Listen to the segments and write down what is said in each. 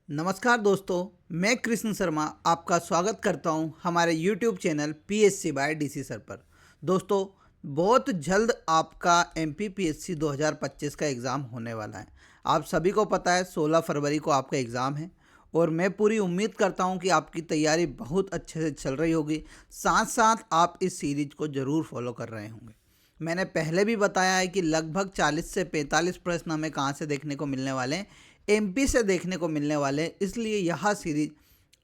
नमस्कार दोस्तों, मैं कृष्ण शर्मा आपका स्वागत करता हूं हमारे YouTube channel PSC by DC sir पर। दोस्तों, बहुत जल्द आपका MPPSC 2025 का एग्ज़ाम होने वाला है। आप सभी को पता है 16 फरवरी को आपका एग्ज़ाम है और मैं पूरी उम्मीद करता हूं कि आपकी तैयारी बहुत अच्छे से चल रही होगी। साथ साथ आप इस सीरीज को ज़रूर फॉलो कर रहे होंगे। मैंने पहले भी बताया है कि लगभग 40 से 45 प्रश्न हमें कहाँ से देखने को मिलने वाले हैं, MP से देखने को मिलने वाले हैं। इसलिए यह सीरीज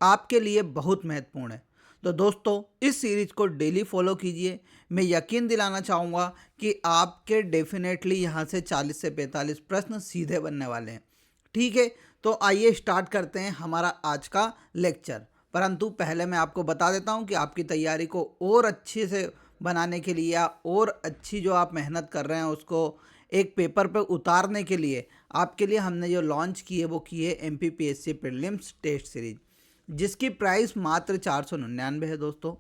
आपके लिए बहुत महत्वपूर्ण है। तो दोस्तों, इस सीरीज को डेली फॉलो कीजिए। मैं यकीन दिलाना चाहूँगा कि आपके डेफिनेटली यहाँ से 40 से 45 प्रश्न सीधे बनने वाले हैं। ठीक है, तो आइए स्टार्ट करते हैं हमारा आज का लेक्चर। परंतु पहले मैं आपको बता देता हूँ कि आपकी तैयारी को और अच्छे से बनाने के लिए या और अच्छी जो आप मेहनत कर रहे हैं उसको एक पेपर पर उतारने के लिए आपके लिए हमने जो लॉन्च की है वो की है MPPSC प्रीलिम्स टेस्ट सीरीज, जिसकी प्राइस मात्र 499 है। दोस्तों,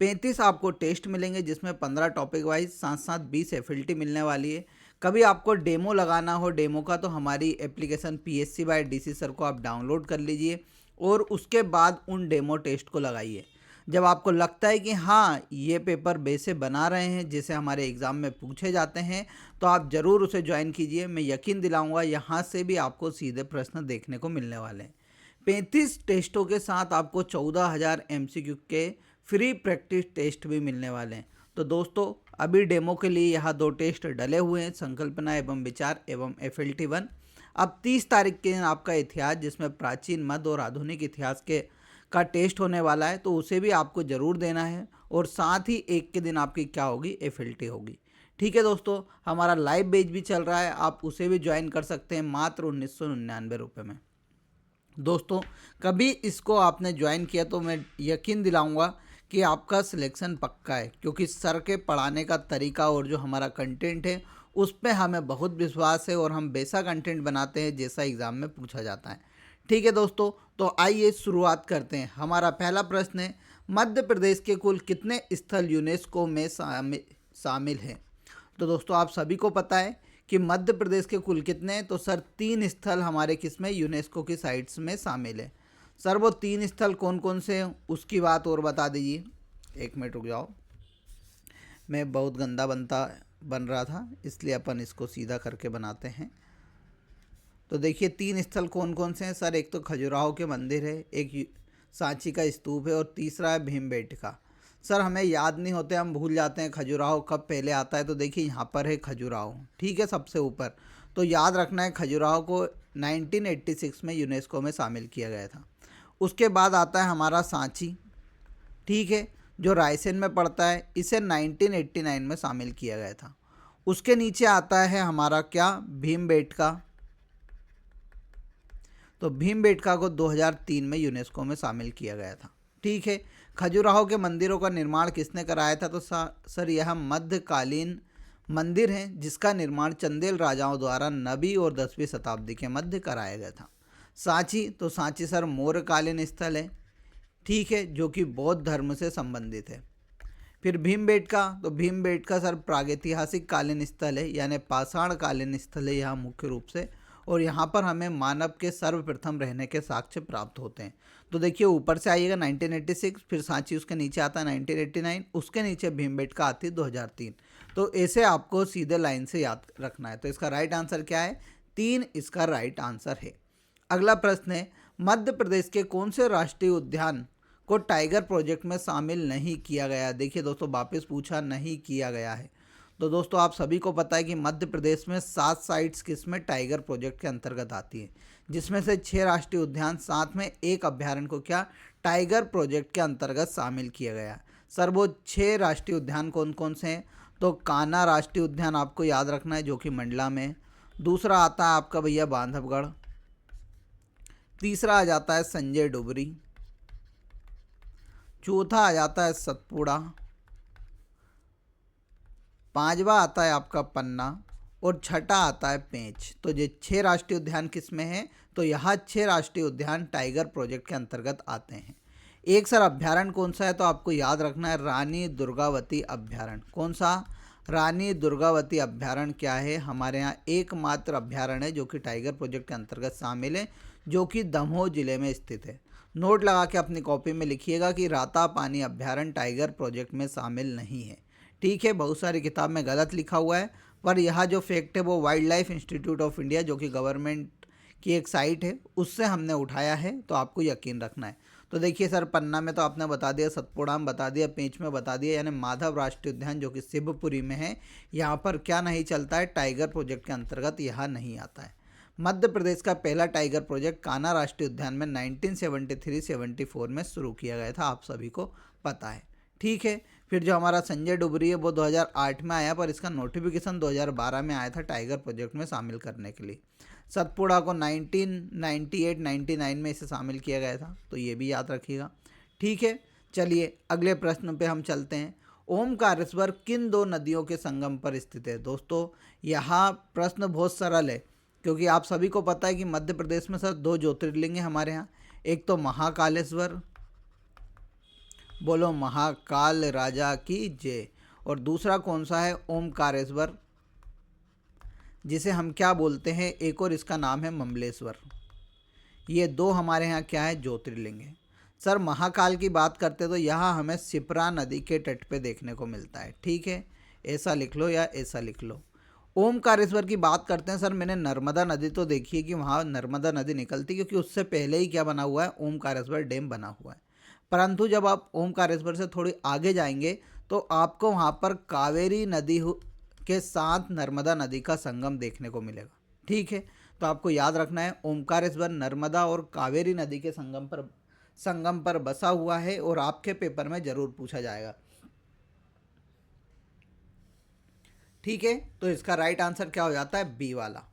35 आपको टेस्ट मिलेंगे जिसमें 15 टॉपिक वाइज, साथ साथ 20 FLT मिलने वाली है। कभी आपको डेमो लगाना हो डेमो का, तो हमारी application PSC by DC sir को आप डाउनलोड कर लीजिए और उसके बाद उन डेमो टेस्ट को लगाइए। जब आपको लगता है कि हाँ, ये पेपर बेसे बना रहे हैं जैसे हमारे एग्ज़ाम में पूछे जाते हैं, तो आप ज़रूर उसे ज्वाइन कीजिए। मैं यकीन दिलाऊंगा यहाँ से भी आपको सीधे प्रश्न देखने को मिलने वाले हैं। 35 टेस्टों के साथ आपको 14,000 MCQ के फ्री प्रैक्टिस टेस्ट भी मिलने वाले हैं। तो दोस्तों, अभी डेमो के लिए यहाँ 2 टेस्ट डले हुए हैं, संकल्पना एवं विचार एवं FLT 1। अब 30 तारीख के दिन आपका इतिहास, जिसमें प्राचीन मध्य और आधुनिक इतिहास का टेस्ट होने वाला है, तो उसे भी आपको ज़रूर देना है। और साथ ही एक के दिन आपकी क्या होगी, FLT होगी। ठीक है दोस्तों, हमारा लाइव बैच भी चल रहा है, आप उसे भी ज्वाइन कर सकते हैं मात्र 1999 रुपये में। दोस्तों, कभी इसको आपने ज्वाइन किया तो मैं यकीन दिलाऊंगा कि आपका सिलेक्शन पक्का है, क्योंकि सर के पढ़ाने का तरीका और जो हमारा कंटेंट है उस पर हमें बहुत विश्वास है और हम वैसा कंटेंट बनाते हैं जैसा एग्ज़ाम में पूछा जाता है। ठीक है दोस्तों, तो आइए शुरुआत करते हैं। हमारा पहला प्रश्न है, मध्य प्रदेश के कुल कितने स्थल यूनेस्को में शामिल हैं? तो दोस्तों, आप सभी को पता है कि मध्य प्रदेश के कुल कितने हैं, तो सर 3 स्थल हमारे किस में, यूनेस्को की साइट्स में शामिल है। सर वो 3 स्थल कौन कौन से हैं उसकी बात और बता दीजिए। 1 मिनट रुक जाओ, मैं बहुत गंदा बन रहा था, इसलिए अपन इसको सीधा करके बनाते हैं। तो देखिए 3 स्थल कौन कौन से हैं सर। एक तो खजुराहो के मंदिर है, एक सांची का स्तूप है और तीसरा है भीमबेटका। सर हमें याद नहीं होते, हम भूल जाते हैं खजुराहो कब पहले आता है। तो देखिए यहाँ पर है खजुराहो, ठीक है, सबसे ऊपर। तो याद रखना है, खजुराहो को 1986 में यूनेस्को में शामिल किया गया था। उसके बाद आता है हमारा सांची, ठीक है, जो रायसेन में पड़ता है, इसे 1989 में शामिल किया गया था। उसके नीचे आता है हमारा क्या, भीमबेटका। तो भीमबेटका को 2003 में यूनेस्को में शामिल किया गया था। ठीक है, खजुराहो के मंदिरों का निर्माण किसने कराया था? तो सर यह मध्यकालीन मंदिर है जिसका निर्माण चंदेल राजाओं द्वारा 9वीं और 10वीं शताब्दी के मध्य कराया गया था। सांची, तो सांची सर मौर्यकालीन स्थल है, ठीक है, जो कि बौद्ध धर्म से संबंधित है। फिर भीमबेटका, तो भीमबेटका सर प्रागैतिहासिक कालीन स्थल है, यानी पाषाण कालीन स्थल है यहाँ मुख्य रूप से। और यहाँ पर हमें मानव के सर्वप्रथम रहने के साक्ष्य प्राप्त होते हैं। तो देखिए ऊपर से आइएगा 1986, फिर सांची उसके नीचे आता है 1989, उसके नीचे भीमबेटका आती है 2003। तो ऐसे आपको सीधे लाइन से याद रखना है। तो इसका राइट आंसर क्या है? 3 इसका राइट आंसर है। अगला प्रश्न है, मध्य प्रदेश के कौन से राष्ट्रीय उद्यान को टाइगर प्रोजेक्ट में शामिल नहीं किया गया? देखिए दोस्तों, वापस पूछा, नहीं किया गया है। तो दोस्तों, आप सभी को पता है कि मध्य प्रदेश में 7 साइट्स किसमें टाइगर प्रोजेक्ट के अंतर्गत आती है, जिसमें से 6 राष्ट्रीय उद्यान, साथ में 1 अभ्यारण्य को क्या, टाइगर प्रोजेक्ट के अंतर्गत शामिल किया गया। सर वो 6 राष्ट्रीय उद्यान कौन कौन से हैं? तो कान्हा राष्ट्रीय उद्यान आपको याद रखना है, जो कि मंडला में है। दूसरा आता है आपका भैया बांधवगढ़। तीसरा आ जाता है संजय डुबरी। चौथा आ जाता है सतपुड़ा। 5वां आता है आपका पन्ना और छठा आता है पेंच। तो ये 6 राष्ट्रीय उद्यान किस में हैं? तो यहाँ 6 राष्ट्रीय उद्यान टाइगर प्रोजेक्ट के अंतर्गत आते हैं। एक सर अभ्यारण्य कौन सा है? तो आपको याद रखना है रानी दुर्गावती अभ्यारण्य। कौन सा? रानी दुर्गावती अभ्यारण्य क्या है? हमारे यहाँ एकमात्र अभ्यारण्य है जो कि टाइगर प्रोजेक्ट के अंतर्गत शामिल है, जो कि दमोह जिले में स्थित है। नोट लगा के अपनी कॉपी में लिखिएगा कि रातापानी अभ्यारण्य टाइगर प्रोजेक्ट में शामिल नहीं है। ठीक है, बहुत सारी किताब में गलत लिखा हुआ है, पर यह जो फैक्ट है वो wild life institute of India जो कि गवर्नमेंट की एक साइट है उससे हमने उठाया है, तो आपको यकीन रखना है। तो देखिए सर, पन्ना में तो आपने बता दिया, सतपुड़ा में बता दिया, पेंच में बता दिया, यानी माधव राष्ट्रीय उद्यान जो कि शिवपुरी में है, यहाँ पर क्या नहीं चलता है? टाइगर प्रोजेक्ट के अंतर्गत यह नहीं आता है। मध्य प्रदेश का पहला टाइगर प्रोजेक्ट कान्हा राष्ट्रीय उद्यान में 1973-74 में शुरू किया गया था, आप सभी को पता है। ठीक है, फिर जो हमारा संजय डुबरी है वो 2008 में आया, पर इसका नोटिफिकेशन 2012 में आया था टाइगर प्रोजेक्ट में शामिल करने के लिए। सतपुड़ा को 1998-99 में इसे शामिल किया गया था, तो ये भी याद रखिएगा। ठीक है, चलिए अगले प्रश्न पे हम चलते हैं। ओमकारेश्वर किन दो नदियों के संगम पर स्थित है? दोस्तों यहाँ प्रश्न बहुत सरल है, क्योंकि आप सभी को पता है कि मध्य प्रदेश में सर 2 ज्योतिर्लिंग है हमारे यहाँ। एक तो महाकालेश्वर, बोलो महाकाल राजा की जय, और दूसरा कौन सा है? ओमकारेश्वर, जिसे हम क्या बोलते हैं, एक और इसका नाम है ममलेश्वर। ये 2 हमारे यहाँ क्या है? ज्योतिर्लिंग है। सर महाकाल की बात करते तो यहाँ हमें शिप्रा नदी के तट पे देखने को मिलता है। ठीक है, ऐसा लिख लो या ऐसा लिख लो। ओमकारेश्वर की बात करते हैं सर, मैंने नर्मदा नदी तो देखी है कि वहाँ नर्मदा नदी निकलती, क्योंकि उससे पहले ही क्या बना हुआ है? ओमकारेश्वर डैम बना हुआ है। परंतु जब आप ओमकारेश्वर से थोड़ी आगे जाएंगे तो आपको वहाँ पर कावेरी नदी के साथ नर्मदा नदी का संगम देखने को मिलेगा। ठीक है, तो आपको याद रखना है ओमकारेश्वर नर्मदा और कावेरी नदी के संगम पर बसा हुआ है, और आपके पेपर में जरूर पूछा जाएगा। ठीक है, तो इसका राइट आंसर क्या हो जाता है? बी वाला।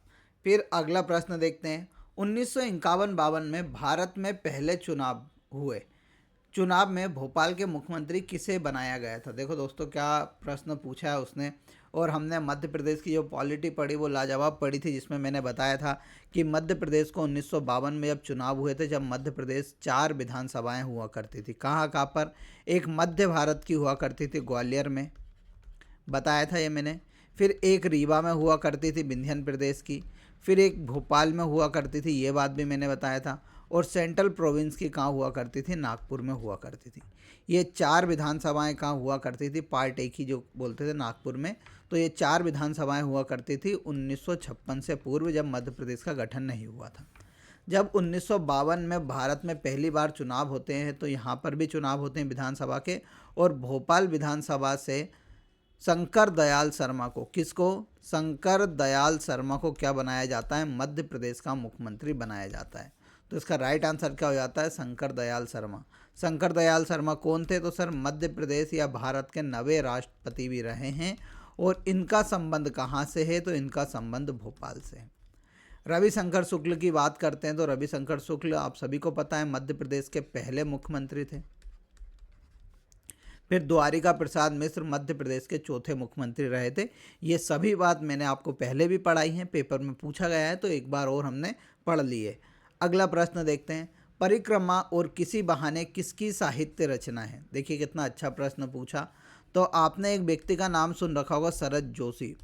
फिर अगला प्रश्न देखते हैं। 1951-52 में भारत में पहले चुनाव हुए, चुनाव में भोपाल के मुख्यमंत्री किसे बनाया गया था? देखो दोस्तों क्या प्रश्न पूछा है उसने, और हमने मध्य प्रदेश की जो पॉलिटी पढ़ी वो लाजवाब पढ़ी थी, जिसमें मैंने बताया था कि मध्य प्रदेश को 1952 में जब चुनाव हुए थे, जब मध्य प्रदेश 4 विधानसभाएं हुआ करती थी। कहाँ कहाँ पर? एक मध्य भारत की हुआ करती थी ग्वालियर में, बताया था ये मैंने। फिर एक रीवा में हुआ करती थी विंध्य प्रदेश की, फिर एक भोपाल में हुआ करती थी, ये बात भी मैंने बताया था, और सेंट्रल प्रोविंस की कहाँ हुआ करती थी? नागपुर में हुआ करती थी। ये 4 विधानसभाएं कहाँ हुआ करती थी? पार्ट एक ही जो बोलते थे, नागपुर में। तो ये 4 विधानसभाएं हुआ करती थी 1956 से पूर्व, जब मध्य प्रदेश का गठन नहीं हुआ था। जब 1952 में भारत में पहली बार चुनाव होते हैं, तो यहाँ पर भी चुनाव होते हैं विधानसभा के, और भोपाल विधानसभा से शंकर दयाल शर्मा को, किसको? शंकर दयाल शर्मा को क्या बनाया जाता है? मध्य प्रदेश का मुख्यमंत्री बनाया जाता है। तो इसका राइट आंसर क्या हो जाता है? शंकर दयाल शर्मा। शंकर दयाल शर्मा कौन थे? तो सर मध्य प्रदेश या भारत के 9वें राष्ट्रपति भी रहे हैं, और इनका संबंध कहाँ से है? तो इनका संबंध भोपाल से है। रविशंकर शुक्ल की बात करते हैं तो रविशंकर शुक्ल आप सभी को पता है मध्य प्रदेश के पहले मुख्यमंत्री थे। फिर द्वारिका प्रसाद मिश्र मध्य प्रदेश के चौथे मुख्यमंत्री रहे थे। ये सभी बात मैंने आपको पहले भी पढ़ाई है, पेपर में पूछा गया है, तो एक बार और हमने पढ़ ली है। अगला प्रश्न देखते हैं। परिक्रमा और किसी बहाने किसकी साहित्य रचना है? देखिए कितना अच्छा प्रश्न पूछा। तो आपने एक व्यक्ति का नाम सुन रखा होगा, शरद जोशी।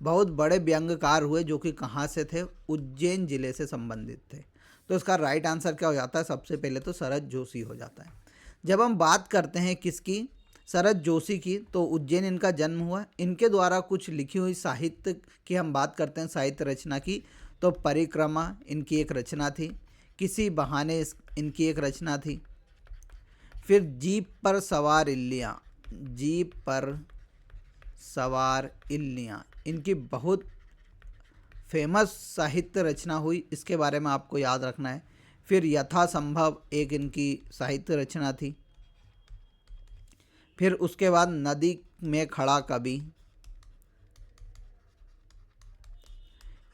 बहुत बड़े व्यंग्यकार हुए, जो कि कहाँ से थे? उज्जैन जिले से संबंधित थे। तो इसका राइट आंसर क्या हो जाता है? सबसे पहले तो शरद जोशी हो जाता है। जब हम बात करते हैं किसकी? शरद जोशी की, तो उज्जैन इनका जन्म हुआ। इनके द्वारा कुछ लिखी हुई साहित्य की हम बात करते हैं, साहित्य रचना की, तो परिक्रमा इनकी एक रचना थी, किसी बहाने इनकी एक रचना थी। फिर जीप पर सवार इल्लियाँ, जीप पर सवार इल्लियाँ इनकी बहुत फेमस साहित्य रचना हुई, इसके बारे में आपको याद रखना है। फिर यथासंभव एक इनकी साहित्य रचना थी। फिर उसके बाद नदी में खड़ा कवि,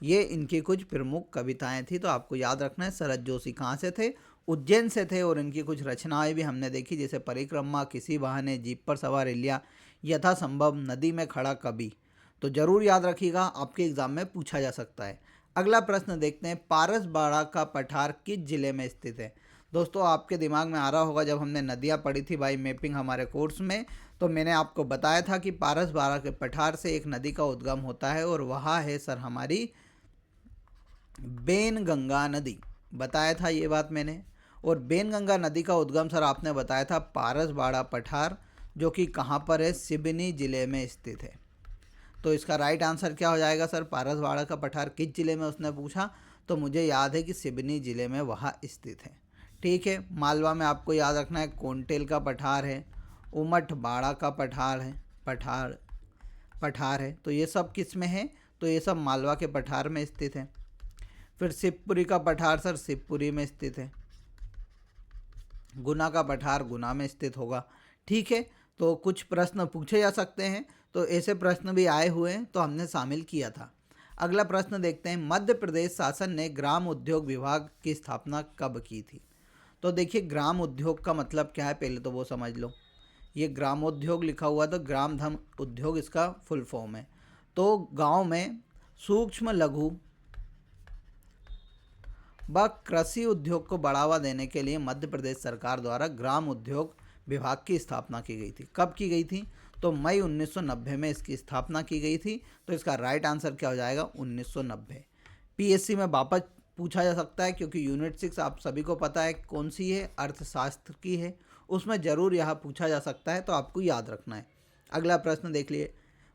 ये इनकी कुछ प्रमुख कविताएं थी। तो आपको याद रखना है शरद जोशी कहाँ से थे? उज्जैन से थे, और इनकी कुछ रचनाएं भी हमने देखी, जैसे परिक्रमा, किसी बहाने, जीप पर सवार इल्लियाँ, यथासंभव, नदी में खड़ा कवि। तो जरूर याद रखिएगा, आपके एग्जाम में पूछा जा सकता है। अगला प्रश्न देखते हैं। पारसबाड़ा का पठार किस जिले में स्थित है? दोस्तों आपके दिमाग में आ रहा होगा, जब हमने नदियाँ पढ़ी थी बाई मैपिंग हमारे कोर्स में, तो मैंने आपको बताया था कि पारस बाड़ा के पठार से एक नदी का उद्गम होता है और वहाँ है सर हमारी बेनगंगा नदी। बताया था ये बात मैंने। और बेनगंगा नदी का उद्गम सर आपने बताया था पारस बाड़ा पठार, जो कि कहाँ पर है, सिवनी जिले में स्थित है। तो इसका राइट आंसर क्या हो जाएगा सर, पारसवाड़ा का पठार किस जिले में उसने पूछा, तो मुझे याद है कि सिवनी जिले में वह स्थित है। ठीक है, मालवा में आपको याद रखना है कोंटेल का पठार है, उमठ बाड़ा का पठार है। तो ये सब किस में है, तो ये सब मालवा के पठार में स्थित है। फिर शिवपुरी का पठार सर शिवपुरी में स्थित है। गुना का पठार गुना में स्थित होगा। ठीक है, तो कुछ प्रश्न पूछे जा सकते हैं, तो ऐसे प्रश्न भी आए हुए हैं, तो हमने शामिल किया था। अगला प्रश्न देखते हैं, मध्य प्रदेश शासन ने ग्राम उद्योग विभाग की स्थापना कब की थी। तो देखिए ग्राम उद्योग का मतलब क्या है, पहले तो वो समझ लो। ये ग्रामोद्योग लिखा हुआ, तो ग्राम धन उद्योग इसका फुल फॉर्म है। तो गांव में सूक्ष्म लघु व कृषि उद्योग को बढ़ावा देने के लिए मध्य प्रदेश सरकार द्वारा ग्राम उद्योग विभाग की स्थापना की गई थी। कब की गई थी, तो मई 1990 में इसकी स्थापना की गई थी। तो इसका राइट आंसर क्या हो जाएगा, 1990। पीएससी में वापस पूछा जा सकता है, क्योंकि यूनिट 6 आप सभी को पता है कौन सी है, अर्थशास्त्र की है, उसमें ज़रूर यहाँ पूछा जा सकता है, तो आपको याद रखना है। अगला प्रश्न देख लिए,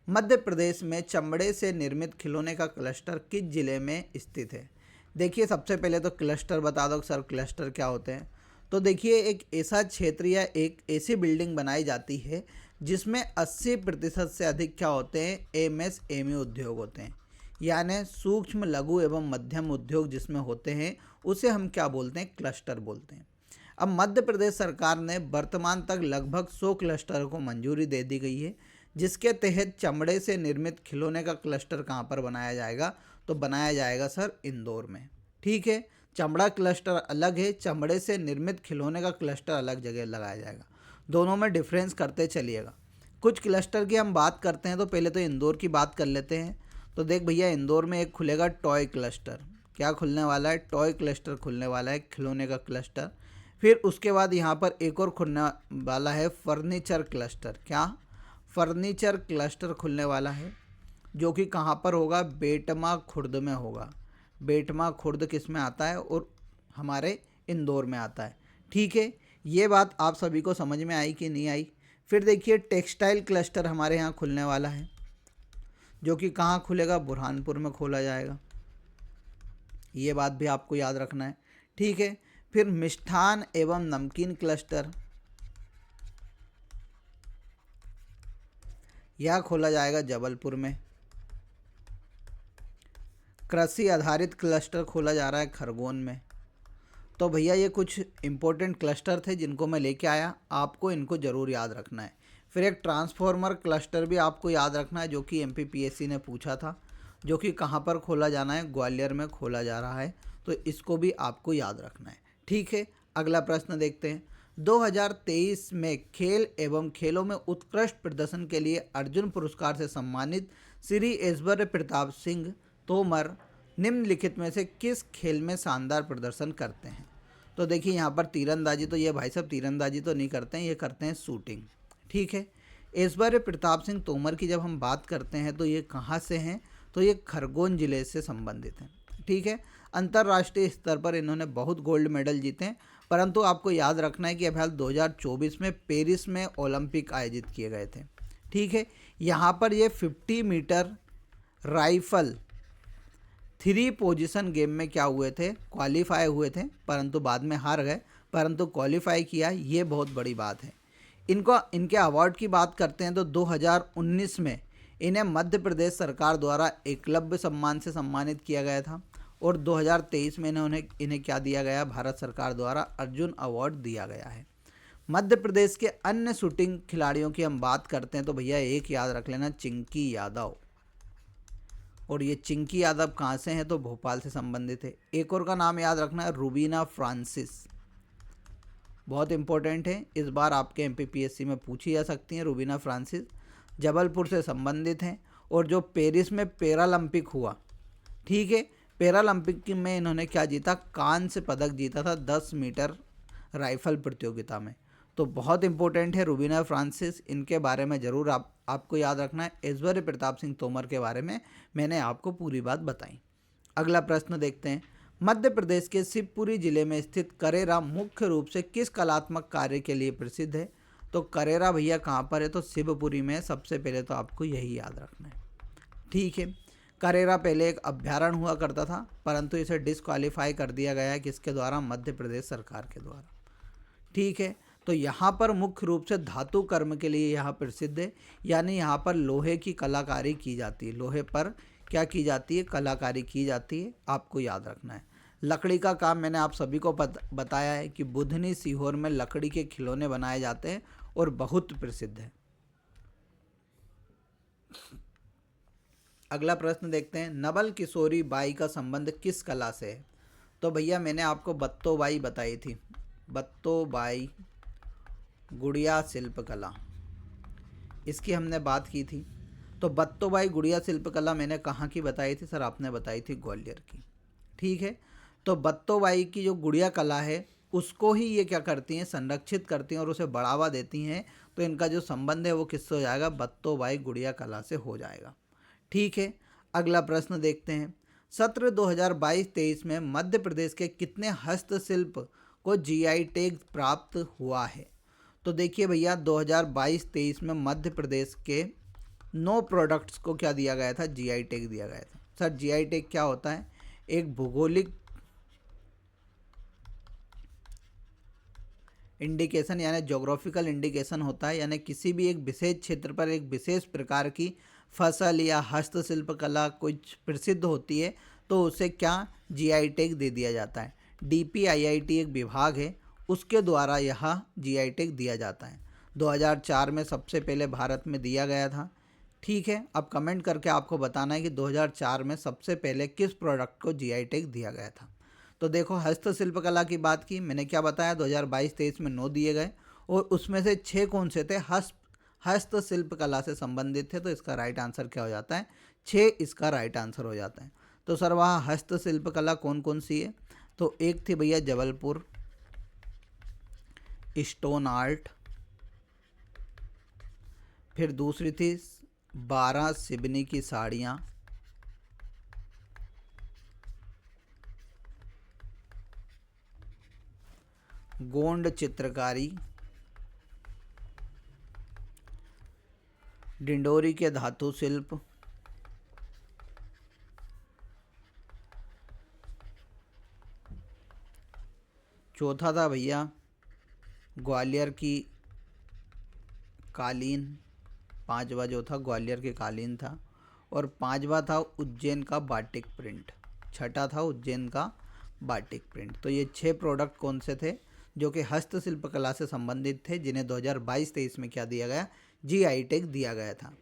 मध्य प्रदेश में चमड़े से निर्मित खिलौने का क्लस्टर किस जिले में स्थित है। देखिए सबसे पहले तो क्लस्टर बता दो सर, क्लस्टर क्या होते हैं। तो देखिए एक ऐसा क्षेत्र या एक ऐसी बिल्डिंग बनाई जाती है जिसमें 80% से अधिक क्या होते हैं, एमएसएमई उद्योग होते हैं, यानी सूक्ष्म लघु एवं मध्यम उद्योग जिसमें होते हैं, उसे हम क्या बोलते हैं, क्लस्टर बोलते हैं। अब मध्य प्रदेश सरकार ने वर्तमान तक लगभग 100 क्लस्टर को मंजूरी दे दी गई है, जिसके तहत चमड़े से निर्मित खिलौने का क्लस्टर कहाँ पर बनाया जाएगा, तो बनाया जाएगा सर इंदौर में। ठीक है, चमड़ा क्लस्टर अलग है, चमड़े से निर्मित खिलौने का क्लस्टर अलग जगह लगाया जाएगा। दोनों में डिफरेंस करते चलिएगा। कुछ क्लस्टर की हम बात करते हैं, तो पहले तो इंदौर की बात कर लेते हैं। तो देख भैया, इंदौर में एक खुलेगा टॉय क्लस्टर। क्या खुलने वाला है, टॉय क्लस्टर खुलने वाला है, खिलौने का क्लस्टर। फिर उसके बाद यहाँ पर एक और खुलने वाला है फर्नीचर क्लस्टर। क्या, फर्नीचर क्लस्टर खुलने वाला है, जो कि कहाँ पर होगा, बेटमा खुर्द में होगा। बेटमा खुर्द किस में आता है, और हमारे इंदौर में आता है। ठीक है, ये बात आप सभी को समझ में आई कि नहीं आई। फिर देखिए टेक्सटाइल क्लस्टर हमारे यहाँ खुलने वाला है, जो कि कहाँ खुलेगा, बुरहानपुर में खोला जाएगा। ये बात भी आपको याद रखना है। ठीक है, फिर मिष्ठान एवं नमकीन क्लस्टर, यह खोला जाएगा जबलपुर में। कृषि आधारित क्लस्टर खोला जा रहा है खरगोन में। तो भैया ये कुछ इंपॉर्टेंट क्लस्टर थे जिनको मैं लेके आया, आपको इनको ज़रूर याद रखना है। फिर एक ट्रांसफॉर्मर क्लस्टर भी आपको याद रखना है, जो कि एमपीपीएससी ने पूछा था, जो कि कहाँ पर खोला जाना है, ग्वालियर में खोला जा रहा है। तो इसको भी आपको याद रखना है। ठीक है, अगला प्रश्न देखते हैं। 2023 में खेल एवं खेलों में उत्कृष्ट प्रदर्शन के लिए अर्जुन पुरस्कार से सम्मानित श्री ऐश्वर्य प्रताप सिंह तोमर निम्नलिखित में से किस खेल में शानदार प्रदर्शन करते हैं। तो देखिए यहाँ पर तीरंदाजी, तो ये भाई साहब तीरंदाजी तो नहीं करते हैं, ये करते हैं शूटिंग। ठीक है, ऐश्वर्य प्रताप सिंह तोमर की जब हम बात करते हैं तो ये कहाँ से हैं, तो ये खरगोन जिले से संबंधित हैं। ठीक है, अंतर्राष्ट्रीय स्तर पर इन्होंने बहुत गोल्ड मेडल जीते हैं, परंतु आपको याद रखना है कि अभी हाल 2024 में पेरिस में ओलंपिक आयोजित किए गए थे। ठीक है, यहाँ पर ये 50 मीटर राइफल 3 पोजीशन गेम में क्या हुए थे, क्वालिफाई हुए थे, परंतु बाद में हार गए, परंतु क्वालिफाई किया, ये बहुत बड़ी बात है। इनके अवार्ड की बात करते हैं तो 2019 में इन्हें मध्य प्रदेश सरकार द्वारा एकलव्य सम्मान से सम्मानित किया गया था, और 2023 में इन्हें क्या दिया गया, भारत सरकार द्वारा अर्जुन अवार्ड दिया गया है। मध्य प्रदेश के अन्य शूटिंग खिलाड़ियों की हम बात करते हैं तो भैया एक याद रख लेना, चिंकी यादव। और ये चिंकी यादव कहाँ से हैं, तो भोपाल से संबंधित है। एक और का नाम याद रखना है, रूबीना फ्रांसिस, बहुत इंपॉर्टेंट है, इस बार आपके एमपीपीएससी में पूछी जा सकती हैं। रूबीना फ्रांसिस जबलपुर से संबंधित हैं, और जो पेरिस में पैरालंपिक हुआ, ठीक है, पैरालंपिक में इन्होंने क्या जीता, कांस्य पदक जीता था 10 मीटर राइफल प्रतियोगिता में। तो बहुत इंपॉर्टेंट है रुबीना फ्रांसिस, इनके बारे में ज़रूर आपको याद रखना है। ऐश्वर्य प्रताप सिंह तोमर के बारे में मैंने आपको पूरी बात बताई। अगला प्रश्न देखते हैं। मध्य प्रदेश के शिवपुरी जिले में स्थित करेरा मुख्य रूप से किस कलात्मक कार्य के लिए प्रसिद्ध है? तो करेरा भैया कहाँ पर है? तो शिवपुरी में। सबसे पहले तो आपको यही याद रखना है, ठीक है। करेरा पहले एक अभ्यारण्य हुआ करता था, परंतु इसे डिस्क्वालीफाई कर दिया गया है, किसके द्वारा? मध्य प्रदेश सरकार के द्वारा, ठीक है। तो यहाँ पर मुख्य रूप से धातु कर्म के लिए यहाँ प्रसिद्ध है, यानी यहाँ पर लोहे की कलाकारी की जाती है। लोहे पर क्या की जाती है? कलाकारी की जाती है, आपको याद रखना है। लकड़ी का काम मैंने आप सभी को बताया है कि बुधनी सीहोर में लकड़ी के खिलौने बनाए जाते हैं और बहुत प्रसिद्ध है। अगला प्रश्न देखते हैं। नवल किशोरी बाई का संबंध किस कला से है? तो भैया मैंने आपको बत्तोबाई बताई थी, बत्तोबाई गुड़िया शिल्पकला, इसकी हमने बात की थी। तो बत्तोबाई गुड़िया शिल्पकला मैंने कहाँ की बताई थी? सर आपने बताई थी ग्वालियर की, ठीक है। तो बत्तोबाई की जो गुड़िया कला है उसको ही ये क्या करती हैं? संरक्षित करती हैं और उसे बढ़ावा देती हैं। तो इनका जो संबंध है वो किससे हो जाएगा? बत्तोबाई गुड़िया कला से हो जाएगा, ठीक है। अगला प्रश्न देखते हैं। सत्र 2022-23 में मध्य प्रदेश के कितने हस्तशिल्प को जीआई टैग प्राप्त हुआ है? तो देखिए भैया 2022-23 में मध्य प्रदेश के 9 प्रोडक्ट्स को क्या दिया गया था? जीआई टैग दिया गया था। सर जीआई टैग क्या होता है? एक भौगोलिक इंडिकेशन यानी जोग्राफिकल इंडिकेशन होता है, यानी किसी भी एक विशेष क्षेत्र पर एक विशेष प्रकार की फसल या हस्तशिल्प कला कुछ प्रसिद्ध होती है तो उसे क्या जीआई टैग दे दिया जाता है। डीपीआईआईटी एक विभाग है, उसके द्वारा यह जीआई टैग दिया जाता है। 2004 में सबसे पहले भारत में दिया गया था, ठीक है। अब कमेंट करके आपको बताना है कि 2004 में सबसे पहले किस प्रोडक्ट को जीआई टैग दिया गया था। तो देखो हस्तशिल्प कला की बात की मैंने, क्या बताया? 2022-23 में 9 दिए गए और उसमें से 6 कौन से थे? हस्तशिल्प कला से संबंधित थे। तो इसका राइट आंसर क्या हो जाता है? 6 इसका राइट आंसर हो जाता है। तो सर वहाँ हस्तशिल्प कला कौन कौन सी है? तो एक थी भैया जबलपुर स्टोन आर्ट, फिर दूसरी थी 12 सिबनी की साड़ियाँ, गोंड चित्रकारी, डिंडोरी के धातु शिल्प, चौथा था भैया ग्वालियर की कालीन, 5वां जो था ग्वालियर के कालीन था, और 5वां था उज्जैन का बाटिक प्रिंट, छठा था उज्जैन का बाटिक प्रिंट। तो ये 6 प्रोडक्ट कौन से थे जो कि हस्तशिल्प कला से संबंधित थे, जिन्हें 2022-23 में क्या दिया गया? जीआई टैग दिया गया था।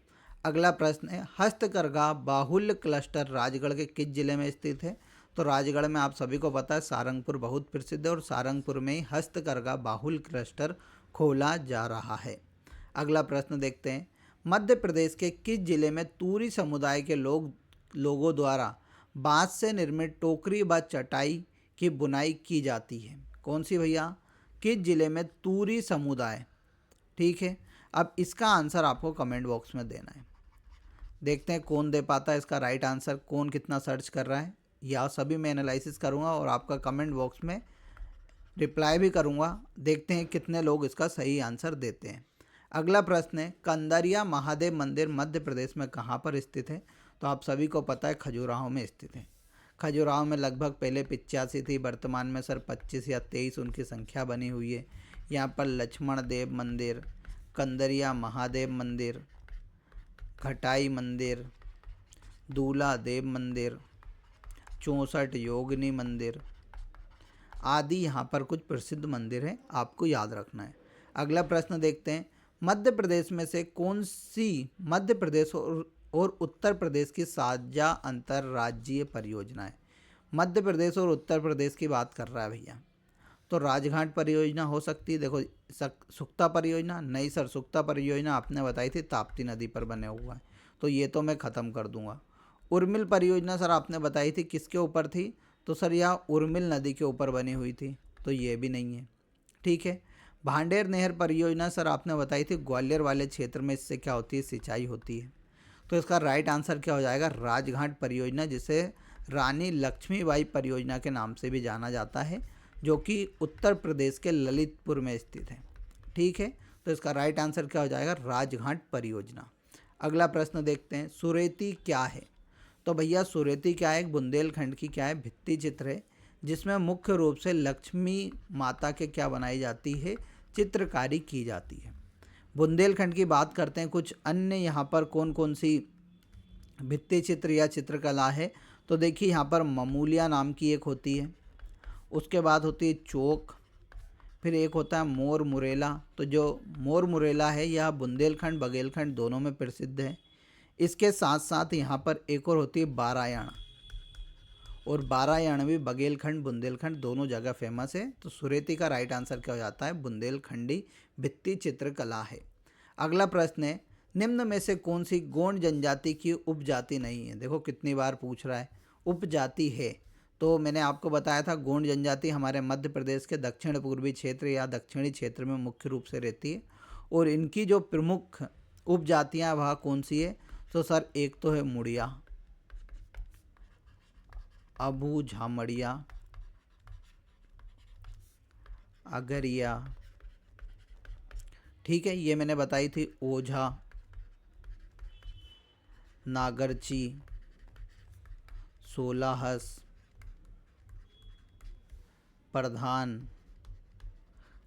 अगला प्रश्न है। हस्तकरघा बाहुल्य क्लस्टर राजगढ़ के किस जिले में स्थित है? तो राजगढ़ में आप सभी को पता है सारंगपुर बहुत प्रसिद्ध है और सारंगपुर में ही हस्तकरघा बाहुल्य क्लस्टर खोला जा रहा है। अगला प्रश्न देखते हैं। मध्य प्रदेश के किस जिले में तूरी समुदाय के लोगों द्वारा बांस से निर्मित टोकरी व चटाई की बुनाई की जाती है? कौन सी भैया? किस जिले में? तूरी समुदाय, ठीक है। अब इसका आंसर आपको कमेंट बॉक्स में देना है। देखते हैं कौन दे पाता है इसका राइट आंसर, कौन कितना सर्च कर रहा है। या सभी मैं एनालिसिस करूँगा और आपका कमेंट बॉक्स में रिप्लाई भी करूँगा। देखते हैं कितने लोग इसका सही आंसर देते हैं। अगला प्रश्न है। कंदरिया महादेव मंदिर मध्य प्रदेश में कहाँ पर स्थित है? तो आप सभी को पता है खजुराहो में स्थित है। खजुराहो में लगभग पहले 85 थी, वर्तमान में सर 25 या 23 उनकी संख्या बनी हुई है। यहाँ पर लक्ष्मण देव मंदिर, कंदरिया महादेव मंदिर, घटाई मंदिर, दूल्हा देव मंदिर, 64 योगिनी मंदिर आदि यहाँ पर कुछ प्रसिद्ध मंदिर हैं, आपको याद रखना है। अगला प्रश्न देखते हैं। मध्य प्रदेश में से कौन सी मध्य प्रदेश और उत्तर प्रदेश की साझा अंतर्राज्यीय परियोजना है? मध्य प्रदेश और उत्तर प्रदेश की बात कर रहा है भैया। तो राजघाट परियोजना हो सकती है। देखो सुक्ता परियोजना नहीं सर, सुक्ता परियोजना आपने बताई थी ताप्ती नदी पर बने हुआ है, तो ये तो मैं ख़त्म कर दूंगा। उर्मिल परियोजना सर आपने बताई थी किसके ऊपर थी? तो सर यह उर्मिल नदी के ऊपर बनी हुई थी, तो ये भी नहीं है, ठीक है। भांडेर नहर परियोजना सर आपने बताई थी ग्वालियर वाले क्षेत्र में, इससे क्या होती है, सिंचाई होती है। तो इसका राइट आंसर क्या हो जाएगा, राजघाट परियोजना, जिसे रानी लक्ष्मीबाई परियोजना के नाम से भी जाना जाता है, जो कि उत्तर प्रदेश के ललितपुर में स्थित है। ठीक है, तो इसका राइट आंसर क्या हो जाएगा, राजघाट परियोजना। अगला प्रश्न देखते हैं, सुरेती क्या है। तो भैया सुरेती क्या है, एक बुंदेलखंड की क्या है, भित्ति चित्र है, जिसमें मुख्य रूप से लक्ष्मी माता के क्या बनाई जाती है, चित्रकारी की जाती है। बुंदेलखंड की बात करते हैं, कुछ अन्य यहाँ पर कौन कौन सी भित्ति चित्र या चित्रकला है। तो देखिए यहाँ पर ममूलिया नाम की एक होती है, उसके बाद होती है चौक, फिर एक होता है मोर मुरेला। तो जो मोर मुरेला है यह बुंदेलखंड बघेलखंड दोनों में प्रसिद्ध है। इसके साथ साथ यहाँ पर एक और होती है बारायण, और बारायण भी बघेलखंड बुंदेलखंड दोनों जगह फेमस है। तो सुरेती का राइट आंसर क्या हो जाता है, बुंदेलखंडी भित्ति चित्रकला है। अगला प्रश्न है, निम्न में से कौन सी गोंड जनजाति की उपजाति नहीं है। देखो कितनी बार पूछ रहा है, उपजाति है। तो मैंने आपको बताया था गोंड जनजाति हमारे मध्य प्रदेश के दक्षिण पूर्वी क्षेत्र या दक्षिणी क्षेत्र में मुख्य रूप से रहती है, और इनकी जो प्रमुख उपजातियाँ वह कौन सी है। तो सर एक तो है मुड़िया, अबू झामड़िया, अगरिया, ठीक है, ये मैंने बताई थी, ओझा, नागरची, सोलाहस, प्रधान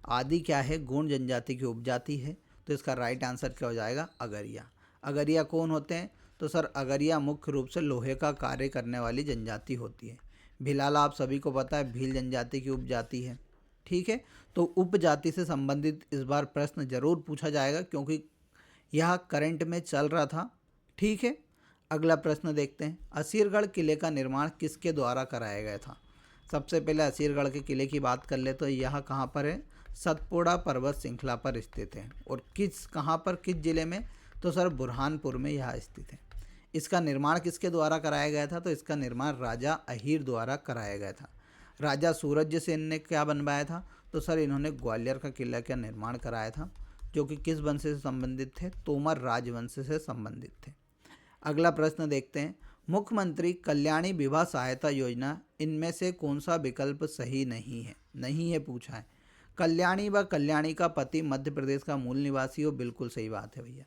आदि क्या है, गोंड जनजाति की उपजाति है। तो इसका राइट आंसर क्या हो जाएगा, अगरिया। अगरिया कौन होते हैं। तो सर अगरिया मुख्य रूप से लोहे का कार्य करने वाली जनजाति होती है। भिलाला आप सभी को पता है भील जनजाति की उपजाति है। ठीक है, तो उपजाति से संबंधित इस बार प्रश्न जरूर पूछा जाएगा, क्योंकि यह करंट में चल रहा था। ठीक है, अगला प्रश्न देखते हैं, असीरगढ़ किले का निर्माण किसके द्वारा कराया गया था। सबसे पहले असीरगढ़ के किले की बात कर ले तो यह कहाँ पर है, सतपुड़ा पर्वत श्रृंखला पर स्थित है। और कहाँ पर, किस जिले में। तो सर बुरहानपुर में यह स्थित है। इसका निर्माण किसके द्वारा कराया गया था। तो इसका निर्माण राजा अहीर द्वारा कराया गया था। राजा सूरज सेन ने क्या बनवाया था। तो सर इन्होंने ग्वालियर का किला का निर्माण कराया था, जो कि किस वंश से संबंधित थे, तोमर राजवंश से संबंधित थे। अगला प्रश्न देखते हैं, मुख्यमंत्री कल्याणी विवाह सहायता योजना, इनमें से कौन सा विकल्प सही नहीं है। नहीं है पूछा है। कल्याणी व कल्याणी का पति मध्य प्रदेश का मूल निवासी हो, बिल्कुल सही बात है भैया।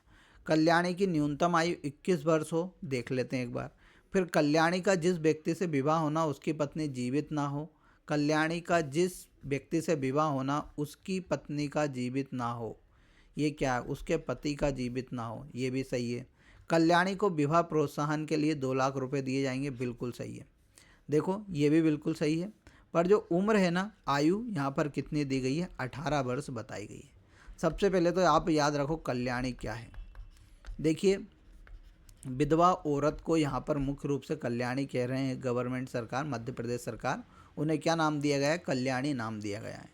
कल्याणी की न्यूनतम आयु 21 वर्ष हो, देख लेते हैं एक बार। फिर कल्याणी का जिस व्यक्ति से विवाह होना उसकी पत्नी जीवित ना हो। कल्याणी का जिस व्यक्ति से विवाह होना उसकी पत्नी का जीवित ना हो, ये क्या है, उसके पति का जीवित ना हो, ये भी सही है। कल्याणी को विवाह प्रोत्साहन के लिए 2 लाख रुपए दिए जाएंगे, बिल्कुल सही है। देखो ये भी बिल्कुल सही है। पर जो उम्र है ना, आयु यहाँ पर कितनी दी गई है, 18 वर्ष बताई गई है। सबसे पहले तो आप याद रखो कल्याणी क्या है। देखिए विधवा औरत को यहाँ पर मुख्य रूप से कल्याणी कह रहे हैं गवर्नमेंट सरकार, मध्य प्रदेश सरकार, उन्हें क्या नाम दिया गया है, कल्याणी नाम दिया गया है।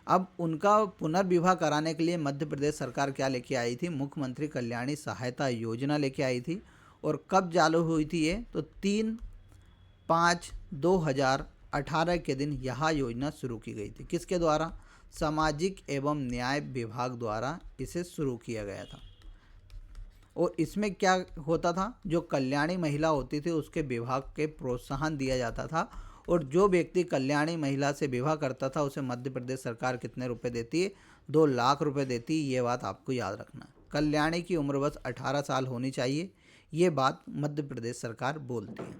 अब उनका पुनर्विवाह कराने के लिए मध्य प्रदेश सरकार क्या लेके आई थी, मुख्यमंत्री कल्याणी सहायता योजना लेके आई थी। और कब चालू हुई थी ये, तो 3/5/2018 के दिन यह योजना शुरू की गई थी। किसके द्वारा, सामाजिक एवं न्याय विभाग द्वारा इसे शुरू किया गया था। और इसमें क्या होता था, जो कल्याणी महिला होती थी उसके विवाह के प्रोत्साहन दिया जाता था। और जो व्यक्ति कल्याणी महिला से विवाह करता था उसे मध्य प्रदेश सरकार कितने रुपए देती है, 2 लाख रुपए देती है। ये बात आपको याद रखना। कल्याणी की उम्र बस 18 साल होनी चाहिए, ये बात मध्य प्रदेश सरकार बोलती है।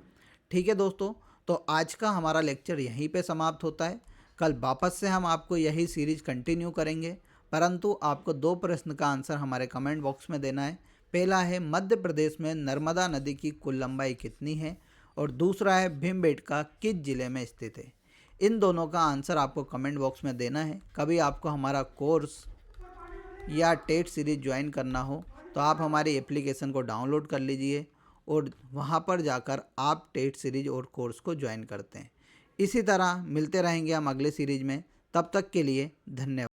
ठीक है दोस्तों, तो आज का हमारा लेक्चर यहीं पे समाप्त होता है। कल वापस से हम आपको यही सीरीज कंटिन्यू करेंगे, परंतु आपको 2 प्रश्न का आंसर हमारे कमेंट बॉक्स में देना है। पहला है मध्य प्रदेश में नर्मदा नदी की कुल लंबाई कितनी है, और दूसरा है भीमबेटका किस जिले में स्थित है। इन दोनों का आंसर आपको कमेंट बॉक्स में देना है। कभी आपको हमारा कोर्स या टेट सीरीज ज्वाइन करना हो तो आप हमारी एप्लीकेशन को डाउनलोड कर लीजिए और वहां पर जाकर आप टेट सीरीज और कोर्स को ज्वाइन करते हैं। इसी तरह मिलते रहेंगे हम अगले सीरीज में, तब तक के लिए धन्यवाद।